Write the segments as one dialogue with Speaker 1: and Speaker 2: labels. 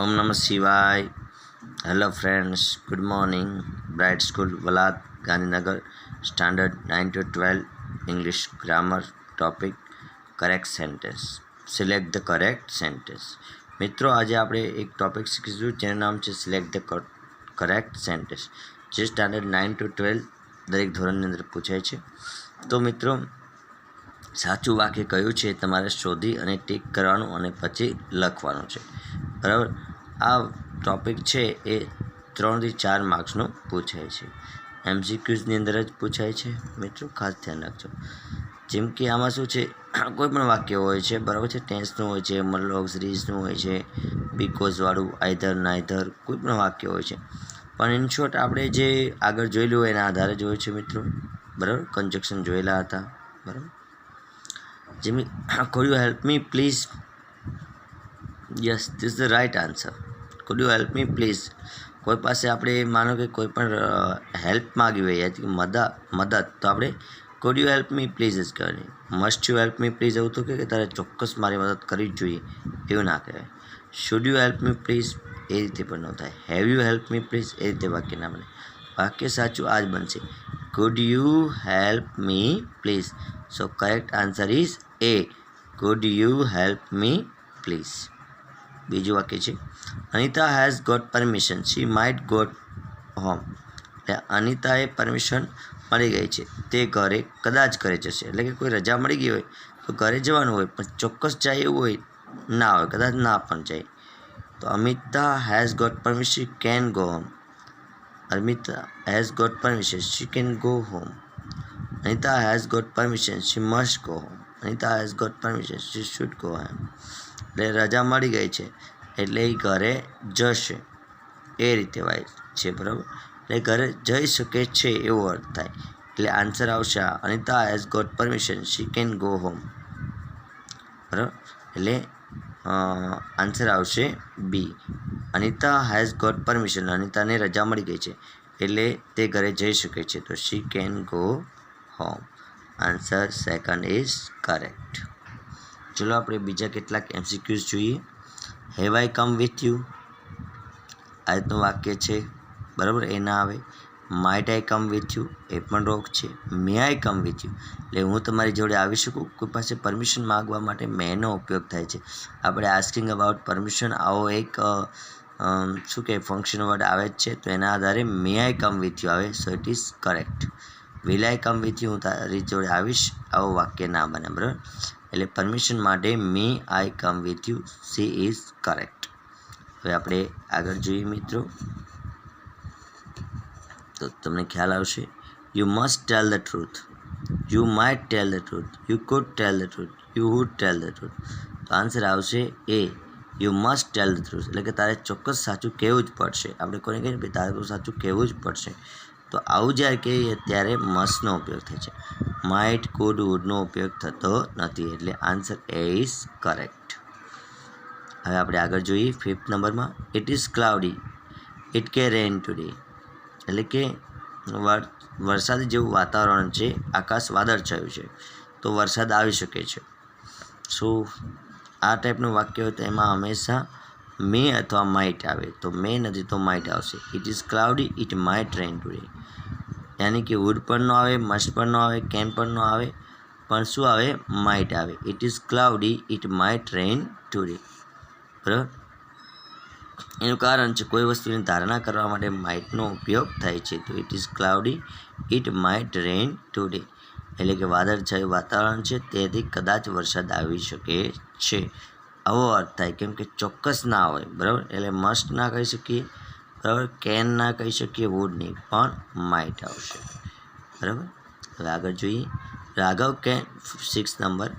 Speaker 1: ओम नमः शिवाय। Hello friends, good morning. Bright school Valad Gandhinagar, standard 9 to 12 English grammar topic correct sentence. Select the correct sentence. मित्रों, आज आप एक टॉपिक शीखीशुं जेनुं नाम छे सिलेक्ट द करेक्ट सेंटेंस, जे स्टैंडर्ड 9 to 12 दरेक धोरणनी अंदर पूछाय छे। तो मित्रों, साचुं वाक्य कयुं छे तमारे शोधी अने टीक करवानुं अने पछी लखवानुं छे, बराबर। आ टॉपिक छे ए 3 થી 4 मार्क्सनो पूछाय छे। एमसीक्यूज़नी अंदर ज पूछाय छे मित्रों, खास ध्यान राखजो। जेम के आमां शुं छे, कोईपण वाक्य होय छे, बराबर छे। टेन्सनुं होय छे, मोनोलॉग सीरीजनुं होय छे, बीकोઝवाळुं, आइधर नाइधर, कोईपण वाक्य होय छे। पण इन शॉर्ट आपणे जे आगळ जोयेલું હોય એના આધારે જોયું છે मित्रों, बराबर। कंजक्शन જોયેલા હતા, बराबर। જેમ could you help me please? Yes, this is the right answer. Could you help me please? કોઈ પાસે આપણે માનો કે કોઈ પણ હેલ્પ માગી હોય, મદદ, તો આપણે could you help me please જ કહેવાની। must you help me please એવું તો કે તારે ચોક્કસ મારી મદદ કરવી જ જોઈએ એવું ના કહેવાય। should you help me please એ રીતે પણ ન થાય। have you help me please એ રીતે વાક્ય ના બને। વાક્ય સાચું આ જ બનશે, could you help me please? so correct answer is A, could you help me please? બીજું વાક્ય છે, Anita has got permission, she might got home. એટલે અનિતાએ પરમિશન મળી ગઈ છે, તે ઘરે કદાચ ઘરે જશે। એટલે કે કોઈ રજા મળી ગઈ હોય તો ઘરે જવાનું હોય, પણ ચોક્કસ જાય એવું હોય ના હોય, કદાચ ના પણ જાય। તો Amita has got permission, she can go home. Amita has got permission, she can go home. Anita has got permission, she must go home. Anita has got permission, she should go home. એટલે રજા મળી ગઈ છે એટલે એ ઘરે જશે એ રીતે વાય છે, બરાબર। એટલે ઘરે જઈ શકે છે એવો અર્થ થાય। એટલે આન્સર આવશે આ, Anita has got permission, she can go home, બરાબર। એટલે આન્સર આવશે B, Anita has got permission, અનિતાને રજા મળી ગઈ છે એટલે તે ઘરે જઈ શકે છે, તો she can go home. Answer second is correct. ચલો આપણે બીજા કેટલાક એમસીક્યુઝ જોઈએ। Have I come with you આ રીતનું વાક્ય છે, બરાબર, એ ના આવે। Might I come with you એ પણ રોંગ છે। મે આઈ કમ વિથ યુ એટલે હું તમારી જોડે આવી શકું, કોઈ પાસે પરમિશન માગવા માટે મેનો ઉપયોગ થાય છે। આપણે આસ્કિંગ અબાઉટ પરમિશન આવો એક શું કહે ફંક્શન વર્ડ આવે જ છે, તો એના આધારે મે આઈ કમ વિથ યુ આવે, so it is correct. Will I come with you હું તારી જોડે આવીશ આવું વાક્ય ના બને, બરાબર। એટલે પરમિશન માટે may I come with you, C is correct. હવે આપણે આગળ જોઈએ મિત્રો, તો તમને ખ્યાલ આવશે। You must tell the truth, you might tell the truth, you could tell the truth, you would tell the truth. તો આન્સર આવશે A, you must tell the truth, એટલે કે તારે ચોક્કસ સાચું કહેવું જ પડશે। આપણે કોને કહીએ કે તારે તો સાચું કહેવું જ પડશે, તો આવું જ્યારે કહીએ ત્યારે મસ્ટનો ઉપયોગ થાય છે, માઇટ, કુડ, વુડનો ઉપયોગ થતો નથી। એટલે આન્સર એ ઇઝ કરેક્ટ। હવે આપણે આગળ જોઈએ 5th નંબરમાં, ઇટ ઇઝ ક્લાઉડી, ઇટ કે રેન ટુડે, એટલે કે વરસાદ જેવું વાતાવરણ છે, આકાશ વાદળછાયું છે, તો વરસાદ આવી શકે છે। શું આ ટાઈપનું વાક્ય હોય તો એમાં હંમેશા મે અથવા માઇટ આવે, તો મે નથી તો માઇટ આવશે। It is cloudy, it might rain today, યાની કે વુડ પણ ન આવે, મસ્ટ પણ ન આવે, કેન પણ ન આવે, પણ શું આવે, માઇટ આવે। It is cloudy, it might rain today, બરાબર। એનું કારણ છે કોઈ વસ્તુની ધારણા કરવા માટે માઇટનો ઉપયોગ થાય છે, તો it is cloudy, it might rain today, એટલે કે વાદળછાયું વાતાવરણ છે તેથી કદાચ વરસાદ આવી શકે છે આવો અર્થ થાય। કેમ કે ચોક્કસ ના હોય, બરાબર। એટલે મસ્ટ ના કહી શકીએ, બરાબર, કેન ના કહી શકીએ, વુડ નહીં, પણ માઇટ આવશે, બરાબર। હવે આગળ જોઈએ, રાઘવ કેન 6th નંબર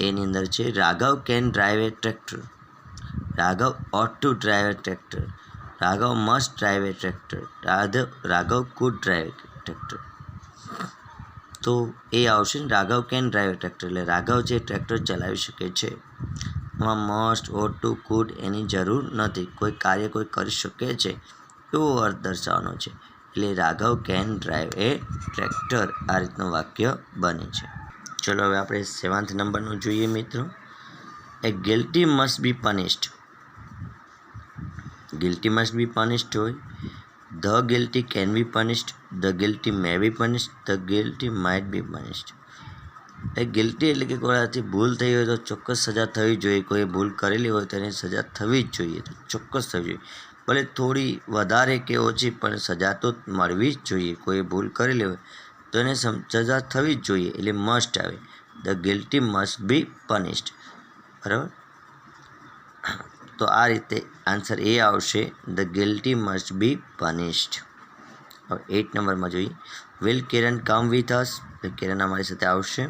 Speaker 1: એની અંદર છે, Raghav can drive A tractor, Raghav ought to drive a tractor, Raghav must drive a tractor, Raghav could drive a tractor, તો એ આવશે ને, Raghav can drive A tractor, એટલે રાઘવ જે ટ્રેક્ટર ચલાવી શકે છે। એમાં મસ્ટ, ought to, could એની જરૂર નથી, કોઈ કાર્ય કોઈ કરી શકે છે એવો અર્થ દર્શાવવાનો છે, એટલે Raghav can drive A tractor આ રીતનું વાક્ય બને છે। ચલો હવે આપણે 7th નંબરનું જોઈએ મિત્રો, a guilty must be punished, guilty must be punished હોય, the guilty can be punished, the guilty may be punished, the guilty might be punished. A guilty એટલે કે કોઈથી ભૂલ થઈ હોય તો ચોક્કસ સજા થવી જોઈએ. કોઈ ભૂલ કરેલી હોય તો એની સજા થવી જ જોઈએ, તો ચોક્કસ થવી જોઈએ. ભલે થોડી વધારે કે ઓછી પણ સજા તો મળવી જ જોઈએ. કોઈ ભૂલ કરેલી હોય તો એને સજા થવી જ જોઈએ, એટલે મસ્ટ આવે. The guilty must be punished. બરાબર. તો આ રીતે આન્સર એ આવશે, the guilty must be punished. હવે 8 નંબરમાં જોઈએ, વિલ કિરણ કમ વિથ અસ? કિરણ અમારી સાથે આવશે.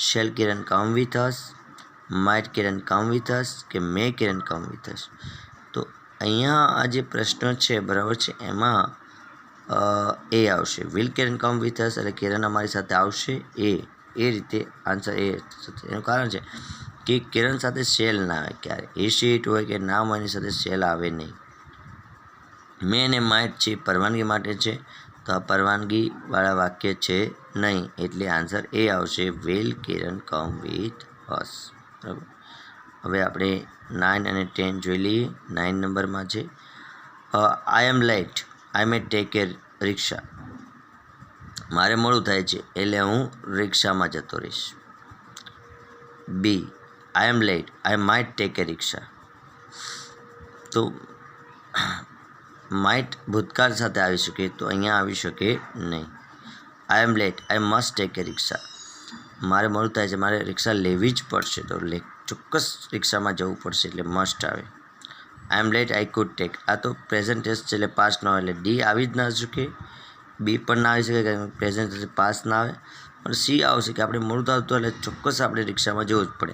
Speaker 1: Shall Kiran come with us? Might Kiran come with us? કે મે કિરણ કમ વિથ અસ? તો અહીંયા આ જે પ્રશ્ન છે, બરાબર છે, એમાં એ આવશે. વિલ કિરણ કમ વિથ અસ એટલે કિરણ અમારી સાથે આવશે. એ રીતે આન્સર એ. એનું કારણ છે કે કિરણ સાથે શેલ ના આવે ક્યારે. એ શીટ હોય કે નામ હોય એની સાથે શેલ આવે નહીં. મે અને માઇટ છે પરવાનગી માટે છે, તો આ પરવાનગીવાળા વાક્ય છે નહીં, એટલે આન્સર એ આવશે, વિલ કિરણ કમ વિથ અસ. બરાબર. હવે આપણે 9 અને 10 જોઈ લઈએ. 9 નંબરમાં છે, આઈ am late, I may take a રિક્ષા. મારે મોડું થાય છે એટલે હું રિક્ષામાં જતો રહીશ. બી, આઈ am late, I might tech a રિક્ષા. તો માઇટ ભૂતકાળ સાથે આવી શકે, તો અહીંયા આવી શકે નહીં. આઈ am late, I must take a રિક્ષા. મારે મોડું થાય છે, મારે રિક્ષા લેવી જ પડશે, તો ચોક્કસ રિક્ષામાં જવું પડશે, એટલે મસ્ટ આવે. આઈ am late, I could tech. આ તો પ્રેઝન્ટ ટેન્સ છે એટલે પાસ્ટ ન આવે, એટલે ડી આવી જ ના શકે. બી પણ ના આવી શકે કારણ કે પ્રેઝન્ટ ટેન્સ પાસ્ટ ના આવે. પણ સી આવશે કે આપણે મોડું થતું એટલે ચોક્કસ આપણે રિક્ષામાં જવું જ પડે.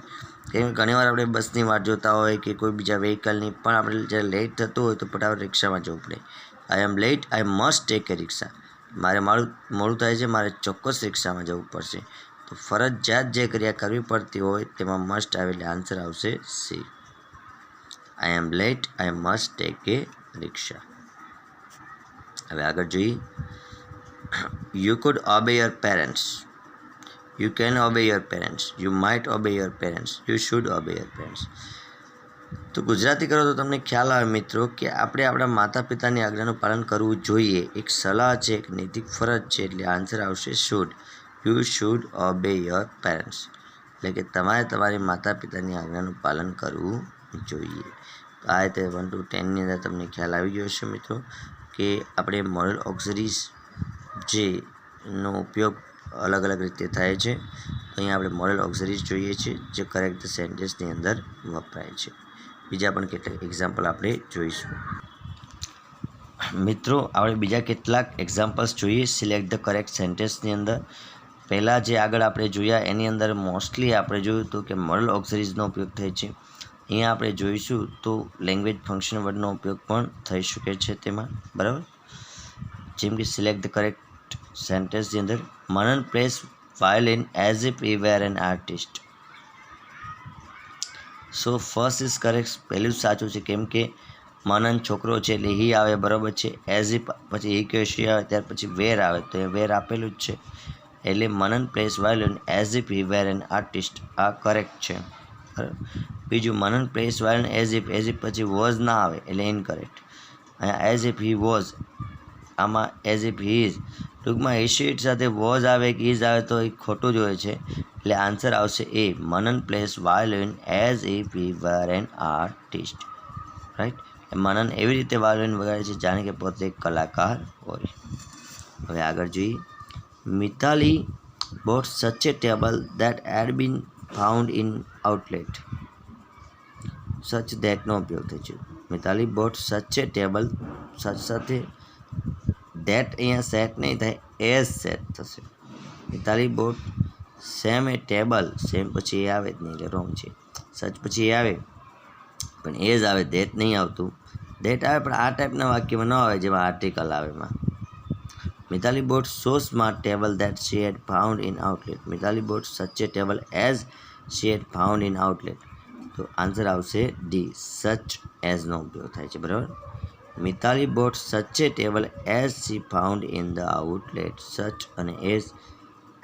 Speaker 1: કેમ કે ઘણીવાર આપણે બસની વાટ જોતા હોય કે કોઈ બીજા વ્હીકલની, પણ આપણે જ્યારે લેટ થતું હોય તો ફટાફટ રિક્ષામાં જવું પડે. આઈ am late, I must take a રિક્ષા. મારે મોડું થાય છે, મારે ચોક્કસ રિક્ષામાં જવું પડશે. તો ફરજિયાત જે ક્રિયા કરવી પડતી હોય તેમાં મસ્ટ આવે, એટલે આન્સર આવશે C. I am late, I must take a rickshaw. હવે આગળ જોઈએ. You could obey your parents. You can obey your parents. You might obey your parents. You should obey your parents. તો ગુજરાતી કરો તો તમને ખ્યાલ આવે મિત્રો કે આપણે આપણા માતા પિતાની આજ્ઞાનું પાલન કરવું જોઈએ. એક સલાહ છે, એક નૈતિક ફરજ છે, એટલે આન્સર આવશે should. You should obey your parents. એટલે કે તમારે તમારી માતા પિતાની આજ્ઞાનું પાલન કરવું જોઈએ. તો આ રીતે 1 to 10ની અંદર તમને ખ્યાલ આવી ગયો હશે મિત્રો કે આપણે મોરલ ઓક્ઝરીઝ જેનો ઉપયોગ અલગ અલગ રીતે થાય છે. અહીંયા આપણે મોરલ ઓક્ઝરીઝ જોઈએ છીએ જે કરેક્ટ સેન્ટેન્સની અંદર વપરાય છે. બીજા પણ કેટલાક એક્ઝામ્પલ આપણે જોઈશું. મિત્રો આપણે બીજા કેટલાક એક્ઝામ્પલ્સ જોઈએ સિલેક્ટ ધ કરેક્ટ સેન્ટેન્સની અંદર. પહેલાં જે આગળ આપણે જોયા એની અંદર મોસ્ટલી આપણે જોયું હતું કે મોરલ ઓક્ઝરીઝનો ઉપયોગ થાય છે. અહીંયા આપણે જોઈશું તો લેંગ્વેજ ફંક્શન વર્ડનો ઉપયોગ પણ થઈ શકે છે તેમાં. બરાબર. જેમ કે સિલેક્ટ ધ કરેક્ટ સેન્ટેન્સની અંદર Manan plays violin as if he were an artist. So first is correct. પહેલું જ સાચું છે કેમ કે મનન છોકરો છે એટલે હી આવે, બરાબર છે. એઝ ઇફ પછી હી કે શી આવે, ત્યાર પછી વેર આવે, તો એ વેર આપેલું જ છે, એટલે Manan plays violin as if he were an artist, આ કરેક્ટ છે. બીજું Manan plays violin as if પછી વોઝ ના આવે એટલે ઇનકરેક્ટ. અહીંયા એઝ ઇફ હી વોઝ, આમાં એઝ ઇફ હી ઇઝ. ટૂંકમાં હિશીટ સાથે વોઝ આવે કે ઇઝ આવે તો એ ખોટું જ હોય છે, એટલે આન્સર આવશે A. Manan plays violin as if he were an artist. Right. Manan એવી રીતે વાયોલિન વગાડે છે જાણે કે પોતે એક કલાકાર હોય. હવે આગળ જોઈએ. Mitali bought such a table that had been found in outlet. Such દેટનો ઉપયોગ થાય છે. Mitali bought such a table, સચ સાથે દેટ અહીંયા સેટ નહીં થાય, એઝ સેટ થશે. મિતાલી બોટ સેમ એ ટેબલ, સેમ પછી એ આવે જ નહીં એટલે રોંગ છે. સચ પછી એ આવે પણ એઝ આવે, દેટ નહીં આવતું. દેટ આવે પણ આ ટાઈપના વાક્યમાં ન આવે જેમાં આર્ટિકલ આવે એમાં. Mitali bought so smart table that she had found in outlet. Mitali bought such a table as she had found in outlet. તો આન્સર આવશે ડી. સચ એઝનો ઉપયોગ થાય છે. બરાબર. Mitali bought such a table as she found in the outlet. Such અને as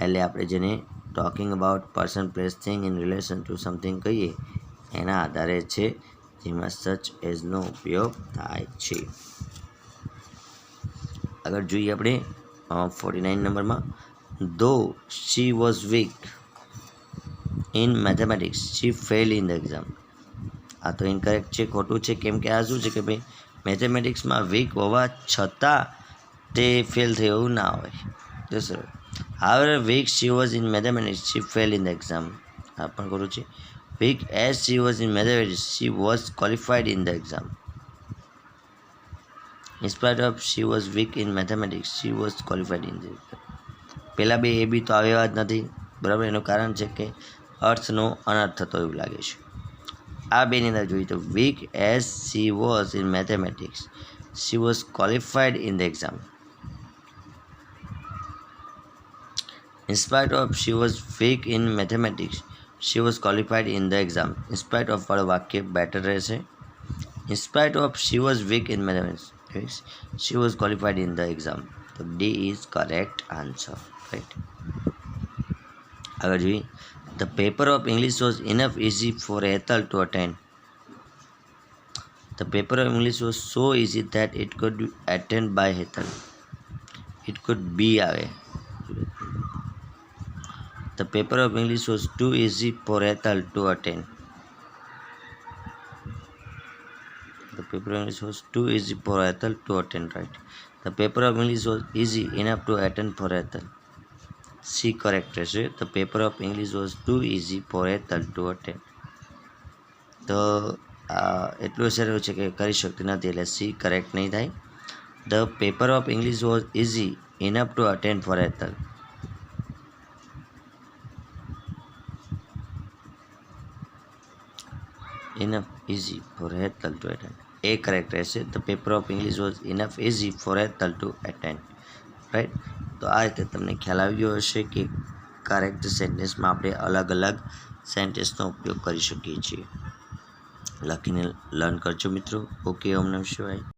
Speaker 1: એટલે આપણે જેને talking about person place thing in relation to something કહીએ એના આધારે છે. જેમાં સચ એઝનો ઉપયોગ થાય છે. આગળ જોઈએ આપણે 49 નંબરમાં, though she was weak in mathematics she failed in the exam. આ તો ઇનકરેક્ટ છે, ખોટું છે. કેમ કે આ શું છે કે ભાઈ મેથેમેટિક્સમાં વીક હોવા છતાં તે ફેલ થયું એવું ના હોય. જશે however weak she was in mathematics she failed in the exam. આ પણ ખોટું છે. Weak as she was in mathematics she was qualified in the exam. In spite of she was weak in mathematics, she was qualified in the exam. પહેલા બે એ બી તો આવ્યા જ નથી, બરાબર. એનું કારણ છે કે અર્થનો અનર્થ થતો એવું લાગે છે. આ બેની અંદર જોઈએ તો weak as she was in mathematics she was qualified in the exam. In spite of she was weak in mathematics she was qualified in the exam. In spite of વાળું વાક્ય બેટર રહેશે. In spite of she was weak in mathematics she was qualified in the exam. So D is correct answer, right? આગળ જોઈએ, the paper of English was enough easy for Ethel to attend. The paper of English was so easy that it could be attended by Ethel. It could be આવે. The paper of English was too easy for Ethel to attend. The paper of English was too easy for Ethel to attend, right? The paper of English was easy enough to attend for Ethel. C correct રહેશે. The paper of English was too easy for Ethel to attend. તો એટલું સારું છે કે કરી શકતી નથી, એટલે C કરેક્ટ નહીં થાય. The paper of English was easy enough to attend for Ethel. Enough easy for Ethel to attend. A correct રહેશે. The paper of English was enough easy for Ethel to attend, right? તો આ રીતે તમને ખ્યાલ આવી ગયો હશે કે કરેક્ટ સેન્ટેન્સમાં આપણે અલગ અલગ સેન્ટેન્સનો ઉપયોગ કરી શકીએ છીએ. લખીને લર્ન કરજો મિત્રો. ઓકે, ઓમ નમઃ શિવાય.